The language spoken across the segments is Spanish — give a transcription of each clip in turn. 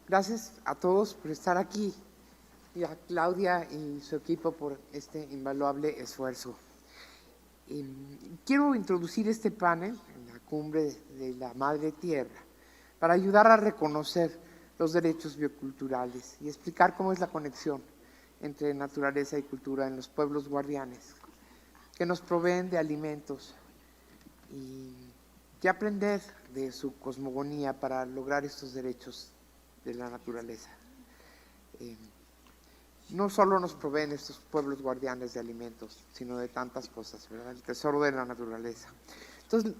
Gracias a todos por estar aquí y a Claudia y su equipo por este invaluable esfuerzo. Quiero introducir este panel en la cumbre de la Madre Tierra para ayudar a reconocer los derechos bioculturales y explicar cómo es la conexión entre naturaleza y cultura en los pueblos guardianes, que nos proveen de alimentos y qué aprender de su cosmogonía para lograr estos derechos de la naturaleza. No solo nos proveen estos pueblos guardianes de alimentos, sino de tantas cosas, ¿verdad? El tesoro de la naturaleza. Entonces,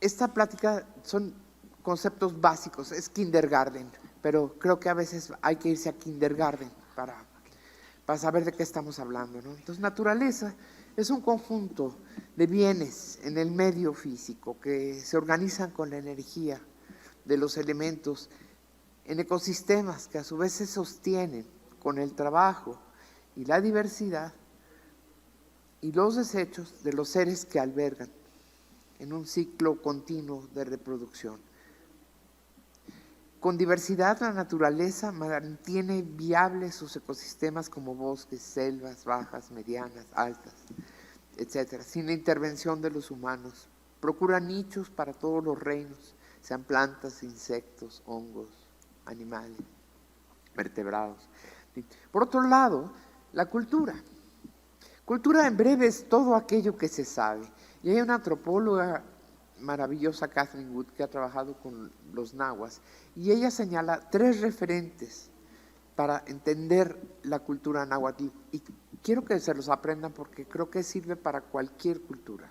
esta plática son conceptos básicos, es kindergarten, pero creo que a veces hay que irse a kindergarten para saber de qué estamos hablando, ¿no? Entonces, naturaleza es un conjunto de bienes en el medio físico que se organizan con la energía de los elementos en ecosistemas que a su vez se sostienen con el trabajo y la diversidad y los desechos de los seres que albergan en un ciclo continuo de reproducción. Con diversidad, la naturaleza mantiene viables sus ecosistemas como bosques, selvas, bajas, medianas, altas, etcétera, sin la intervención de los humanos. Procura nichos para todos los reinos, sean plantas, insectos, hongos, animales, vertebrados. Por otro lado, la cultura. Cultura en breve es todo aquello que se sabe. Y hay una antropóloga maravillosa, Catherine Wood, que ha trabajado con los nahuas, y ella señala 3 referentes para entender la cultura náhuatl, y quiero que se los aprendan porque creo que sirve para cualquier cultura.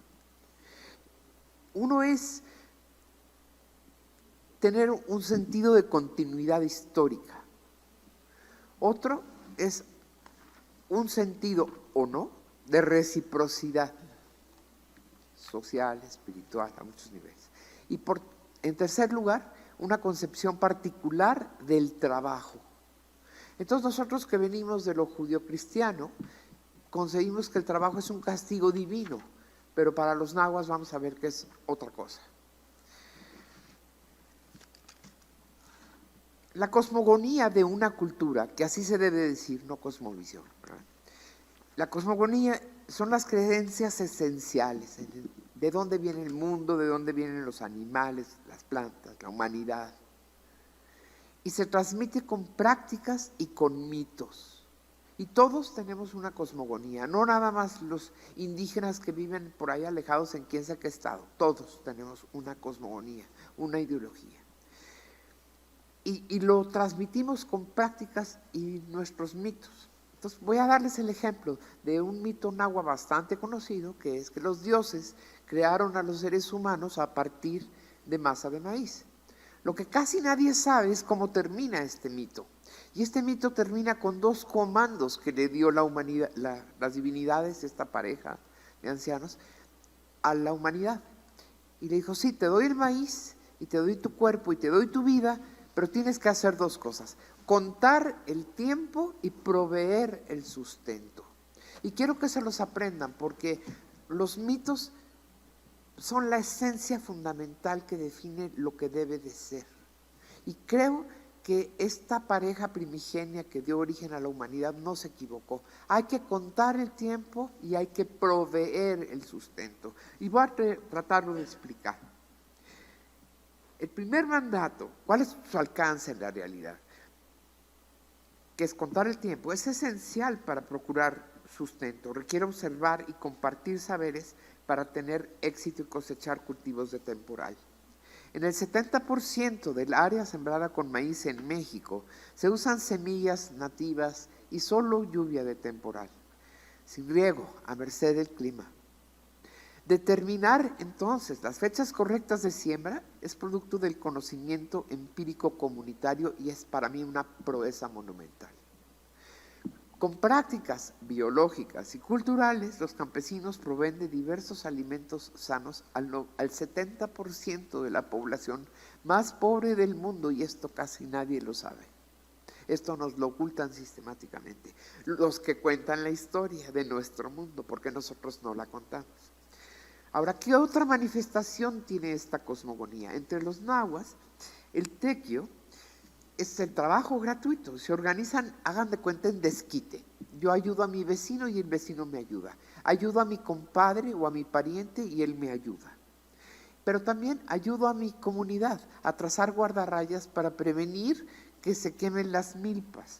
Uno es tener un sentido de continuidad histórica. Otro es un sentido, o no, de reciprocidad social, espiritual, a muchos niveles. Y en tercer lugar, una concepción particular del trabajo. Entonces nosotros que venimos de lo judio-cristiano, concebimos que el trabajo es un castigo divino, pero para los nahuas vamos a ver que es otra cosa. La cosmogonía de una cultura, que así se debe decir, no cosmovisión, ¿verdad? La cosmogonía son las creencias esenciales, de dónde viene el mundo, de dónde vienen los animales, las plantas, la humanidad. Y se transmite con prácticas y con mitos. Y todos tenemos una cosmogonía, no nada más los indígenas que viven por ahí alejados en quién sabe qué estado. Todos tenemos una cosmogonía, una ideología. Y lo transmitimos con prácticas y nuestros mitos. Entonces voy a darles el ejemplo de un mito náhuatl bastante conocido, que es que los dioses crearon a los seres humanos a partir de masa de maíz. Lo que casi nadie sabe es cómo termina este mito. Y este mito termina con 2 comandos que le dio la humanidad, las divinidades de esta pareja de ancianos a la humanidad. Y le dijo, sí, te doy el maíz y te doy tu cuerpo y te doy tu vida, pero tienes que hacer 2 cosas: contar el tiempo y proveer el sustento. Y quiero que se los aprendan porque los mitos son la esencia fundamental que define lo que debe de ser. Y creo que esta pareja primigenia que dio origen a la humanidad no se equivocó. Hay que contar el tiempo y hay que proveer el sustento. Y voy a tratarlo de explicar. El primer mandato, ¿cuál es su alcance en la realidad? Que es contar el tiempo, es esencial para procurar sustento. Requiere observar y compartir saberes para tener éxito y cosechar cultivos de temporal. En el 70% del área sembrada con maíz en México se usan semillas nativas y solo lluvia de temporal, sin riego, a merced del clima. Determinar entonces las fechas correctas de siembra es producto del conocimiento empírico comunitario y es para mí una proeza monumental. Con prácticas biológicas y culturales, los campesinos proveen de diversos alimentos sanos al 70% de la población más pobre del mundo, y esto casi nadie lo sabe. Esto nos lo ocultan sistemáticamente los que cuentan la historia de nuestro mundo, porque nosotros no la contamos. Ahora, ¿qué otra manifestación tiene esta cosmogonía? Entre los nahuas, el tequio es el trabajo gratuito. Se organizan, hagan de cuenta, en desquite. Yo ayudo a mi vecino y el vecino me ayuda. Ayudo a mi compadre o a mi pariente y él me ayuda. Pero también ayudo a mi comunidad a trazar guardarrayas para prevenir que se quemen las milpas.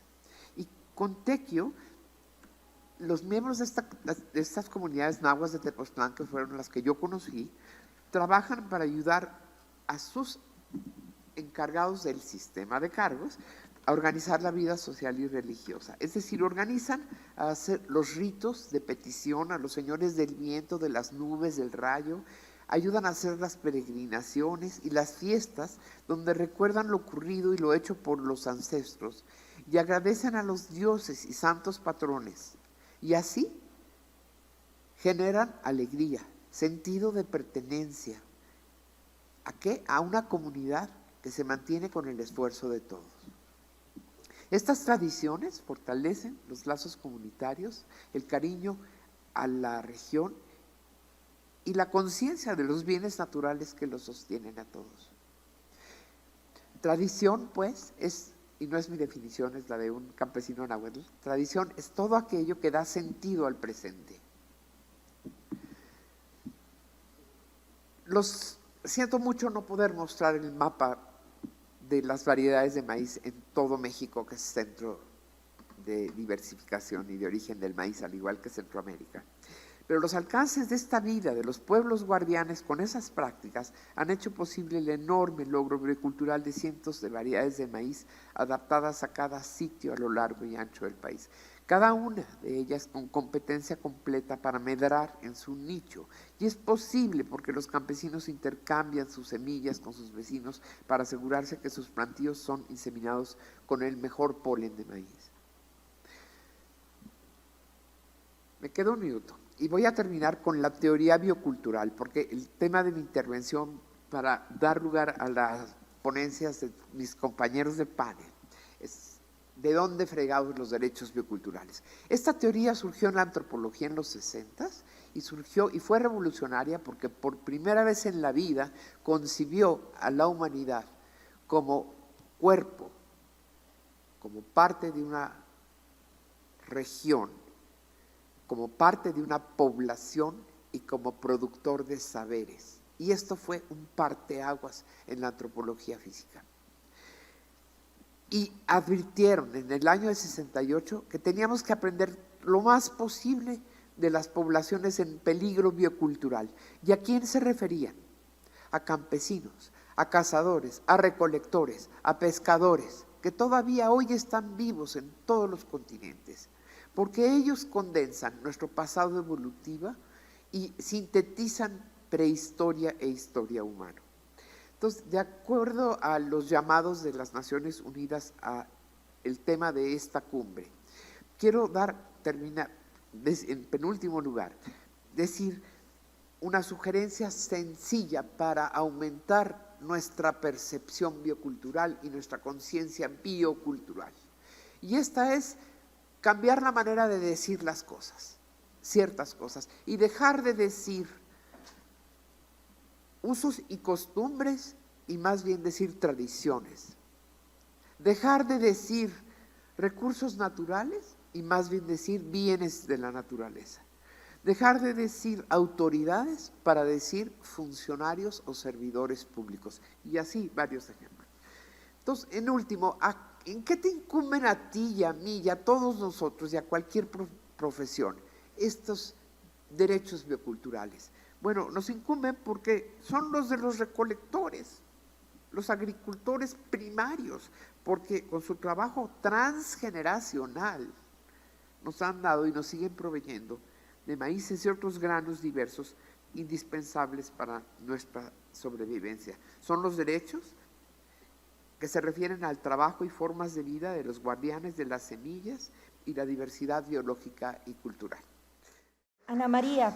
Y con Tequio, los miembros de estas comunidades nahuas de Tepoztlán, que fueron las que yo conocí, trabajan para ayudar a sus encargados del sistema de cargos a organizar la vida social y religiosa. Es decir, organizan a hacer los ritos de petición a los señores del viento, de las nubes, del rayo, ayudan a hacer las peregrinaciones y las fiestas donde recuerdan lo ocurrido y lo hecho por los ancestros y agradecen a los dioses y santos patrones. Y así generan alegría, sentido de pertenencia. ¿A qué? A una comunidad que se mantiene con el esfuerzo de todos. Estas tradiciones fortalecen los lazos comunitarios, el cariño a la región y la conciencia de los bienes naturales que los sostienen a todos. Tradición, pues, es, y no es mi definición, es la de un campesino náhuatl, tradición es todo aquello que da sentido al presente. Siento mucho no poder mostrar el mapa de las variedades de maíz en todo México, que es centro de diversificación y de origen del maíz, al igual que Centroamérica. Pero los alcances de esta vida de los pueblos guardianes con esas prácticas han hecho posible el enorme logro agricultural de cientos de variedades de maíz adaptadas a cada sitio a lo largo y ancho del país. Cada una de ellas con competencia completa para medrar en su nicho. Y es posible porque los campesinos intercambian sus semillas con sus vecinos para asegurarse que sus plantíos son inseminados con el mejor polen de maíz. Me queda un minuto. Y voy a terminar con la teoría biocultural, porque el tema de mi intervención, para dar lugar a las ponencias de mis compañeros de panel, es de dónde fregados los derechos bioculturales. Esta teoría surgió en la antropología en los 60s y fue revolucionaria porque por primera vez en la vida concibió a la humanidad como cuerpo, como parte de una región, como parte de una población y como productor de saberes. Y esto fue un parteaguas en la antropología física. Y advirtieron en el año de 68 que teníamos que aprender lo más posible de las poblaciones en peligro biocultural. ¿Y a quién se referían? A campesinos, a cazadores, a recolectores, a pescadores, que todavía hoy están vivos en todos los continentes. Porque ellos condensan nuestro pasado evolutivo y sintetizan prehistoria e historia humana. Entonces, de acuerdo a los llamados de las Naciones Unidas a el tema de esta cumbre, quiero terminar en penúltimo lugar, decir una sugerencia sencilla para aumentar nuestra percepción biocultural y nuestra conciencia biocultural. Y esta es cambiar la manera de decir las cosas, ciertas cosas, y dejar de decir usos y costumbres y más bien decir tradiciones. Dejar de decir recursos naturales y más bien decir bienes de la naturaleza. Dejar de decir autoridades para decir funcionarios o servidores públicos. Y así varios ejemplos. Entonces, en último, ¿en qué te incumben a ti y a mí y a todos nosotros y a cualquier profesión estos derechos bioculturales? Bueno, nos incumben porque son los de los recolectores, los agricultores primarios, porque con su trabajo transgeneracional nos han dado y nos siguen proveyendo de maíces y otros granos diversos indispensables para nuestra sobrevivencia. Son los derechos que se refieren al trabajo y formas de vida de los guardianes de las semillas y la diversidad biológica y cultural. Ana María,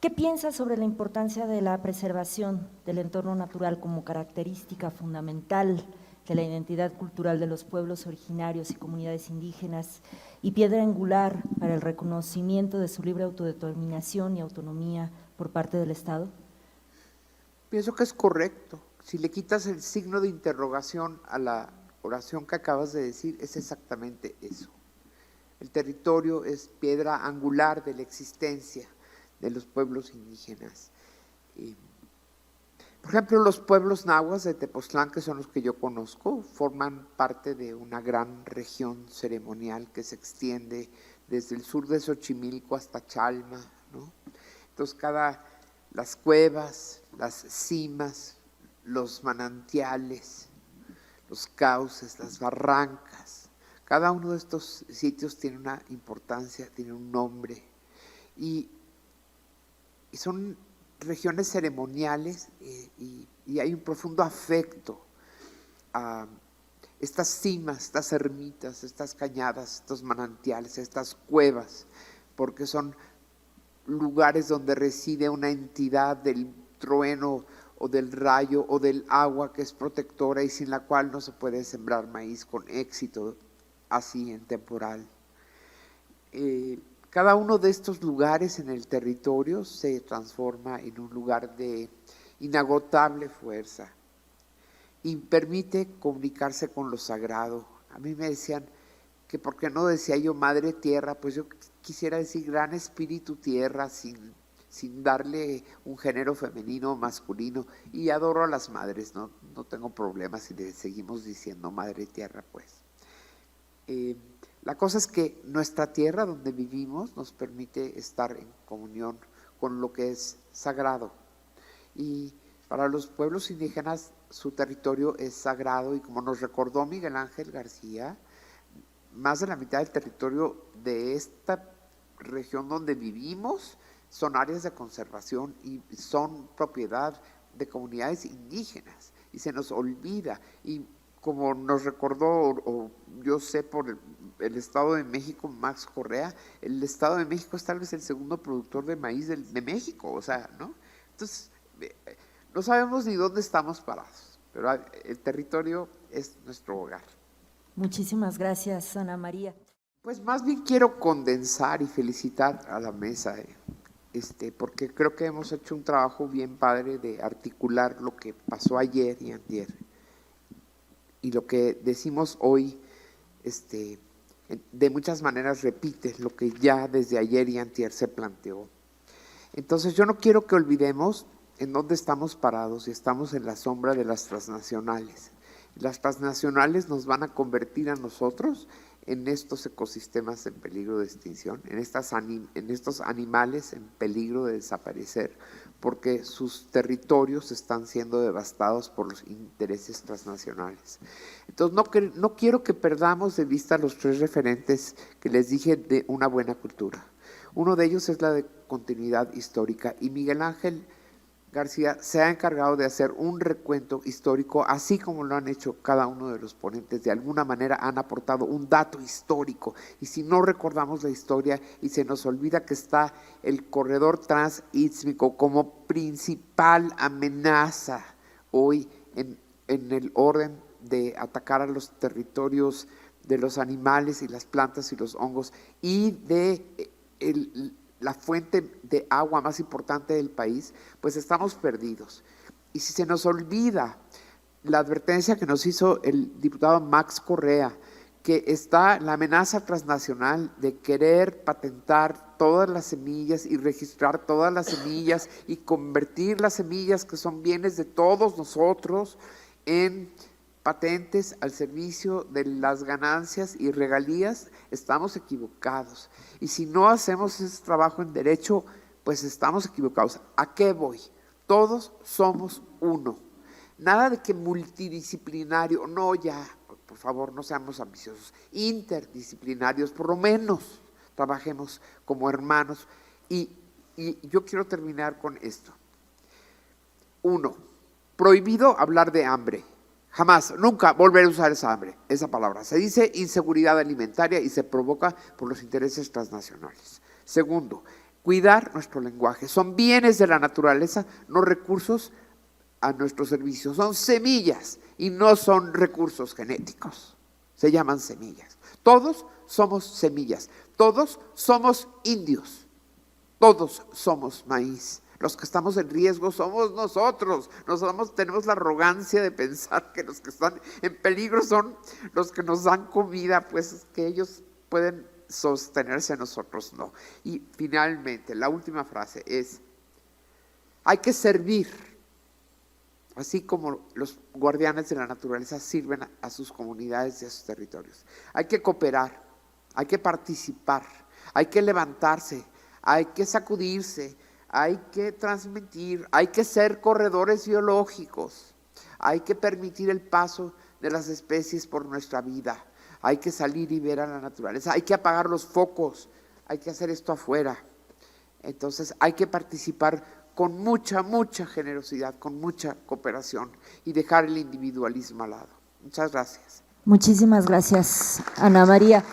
¿qué piensas sobre la importancia de la preservación del entorno natural como característica fundamental de la identidad cultural de los pueblos originarios y comunidades indígenas y piedra angular para el reconocimiento de su libre autodeterminación y autonomía por parte del Estado? Pienso que es correcto. Si le quitas el signo de interrogación a la oración que acabas de decir es exactamente eso. El territorio es piedra angular de la existencia de los pueblos indígenas. Por ejemplo, los pueblos nahuas de Tepoztlán, que son los que yo conozco, forman parte de una gran región ceremonial que se extiende desde el sur de Xochimilco hasta Chalma, ¿no? Entonces, las cuevas, las cimas, los manantiales, los cauces, las barrancas, cada uno de estos sitios tiene una importancia, tiene un nombre, y son regiones ceremoniales y hay un profundo afecto a estas cimas, estas ermitas, estas cañadas, estos manantiales, estas cuevas, porque son lugares donde reside una entidad del trueno o del rayo o del agua que es protectora y sin la cual no se puede sembrar maíz con éxito así en temporal. Cada uno de estos lugares en el territorio se transforma en un lugar de inagotable fuerza y permite comunicarse con lo sagrado. A mí me decían que por qué no decía yo madre tierra, pues yo quisiera decir gran espíritu tierra sin darle un género femenino o masculino, y adoro a las madres, no tengo problemas si le seguimos diciendo madre tierra, pues. La cosa es que nuestra tierra donde vivimos nos permite estar en comunión con lo que es sagrado, y para los pueblos indígenas su territorio es sagrado, y como nos recordó Miguel Ángel García, más de la mitad del territorio de esta región donde vivimos son áreas de conservación y son propiedad de comunidades indígenas, y se nos olvida. Y como nos recordó, o yo sé por el Estado de México, Max Correa, el Estado de México es tal vez el segundo productor de maíz de México, o sea, ¿no? Entonces, no sabemos ni dónde estamos parados, pero el territorio es nuestro hogar. Muchísimas gracias, Ana María. Pues más bien quiero condensar y felicitar a la mesa, porque creo que hemos hecho un trabajo bien padre de articular lo que pasó ayer y antier, y lo que decimos hoy, de muchas maneras repite lo que ya desde ayer y antier se planteó. Entonces yo no quiero que olvidemos en dónde estamos parados, y estamos en la sombra de las transnacionales. Las transnacionales nos van a convertir a nosotros en estos ecosistemas en peligro de extinción, en estos animales en peligro de desaparecer, porque sus territorios están siendo devastados por los intereses transnacionales. Entonces no quiero que perdamos de vista los tres referentes que les dije de una buena cultura. Uno de ellos es la de continuidad histórica, y Miguel Ángel García se ha encargado de hacer un recuento histórico, así como lo han hecho cada uno de los ponentes. De alguna manera han aportado un dato histórico, y si no recordamos la historia y se nos olvida que está el corredor transístmico como principal amenaza hoy en el orden de atacar a los territorios de los animales y las plantas y los hongos, y de la fuente de agua más importante del país, pues estamos perdidos. Y si se nos olvida la advertencia que nos hizo el diputado Max Correa, que está la amenaza transnacional de querer patentar todas las semillas y registrar todas las semillas y convertir las semillas, que son bienes de todos nosotros, en patentes al servicio de las ganancias y regalías, estamos equivocados. Y si no hacemos ese trabajo en derecho, pues estamos equivocados. ¿A qué voy? Todos somos uno. Nada de que multidisciplinario, no, ya, por favor, no seamos ambiciosos. Interdisciplinarios, por lo menos trabajemos como hermanos. Y yo quiero terminar con esto. 1. Prohibido hablar de hambre. Jamás, nunca volver a usar esa palabra. Se dice inseguridad alimentaria y se provoca por los intereses transnacionales. 2, cuidar nuestro lenguaje. Son bienes de la naturaleza, no recursos a nuestro servicio. Son semillas y no son recursos genéticos. Se llaman semillas. Todos somos semillas. Todos somos indios. Todos somos maíz. Los que estamos en riesgo somos nosotros. Tenemos la arrogancia de pensar que los que están en peligro son los que nos dan comida, pues que ellos pueden sostenerse, nosotros no. Y finalmente, la última frase es: hay que servir, así como los guardianes de la naturaleza sirven a sus comunidades y a sus territorios. Hay que cooperar, hay que participar, hay que levantarse, hay que sacudirse, hay que transmitir, hay que ser corredores biológicos, hay que permitir el paso de las especies por nuestra vida, hay que salir y ver a la naturaleza, hay que apagar los focos, hay que hacer esto afuera. Entonces hay que participar con mucha generosidad, con mucha cooperación y dejar el individualismo al lado. Muchas gracias. Muchísimas gracias, Ana María.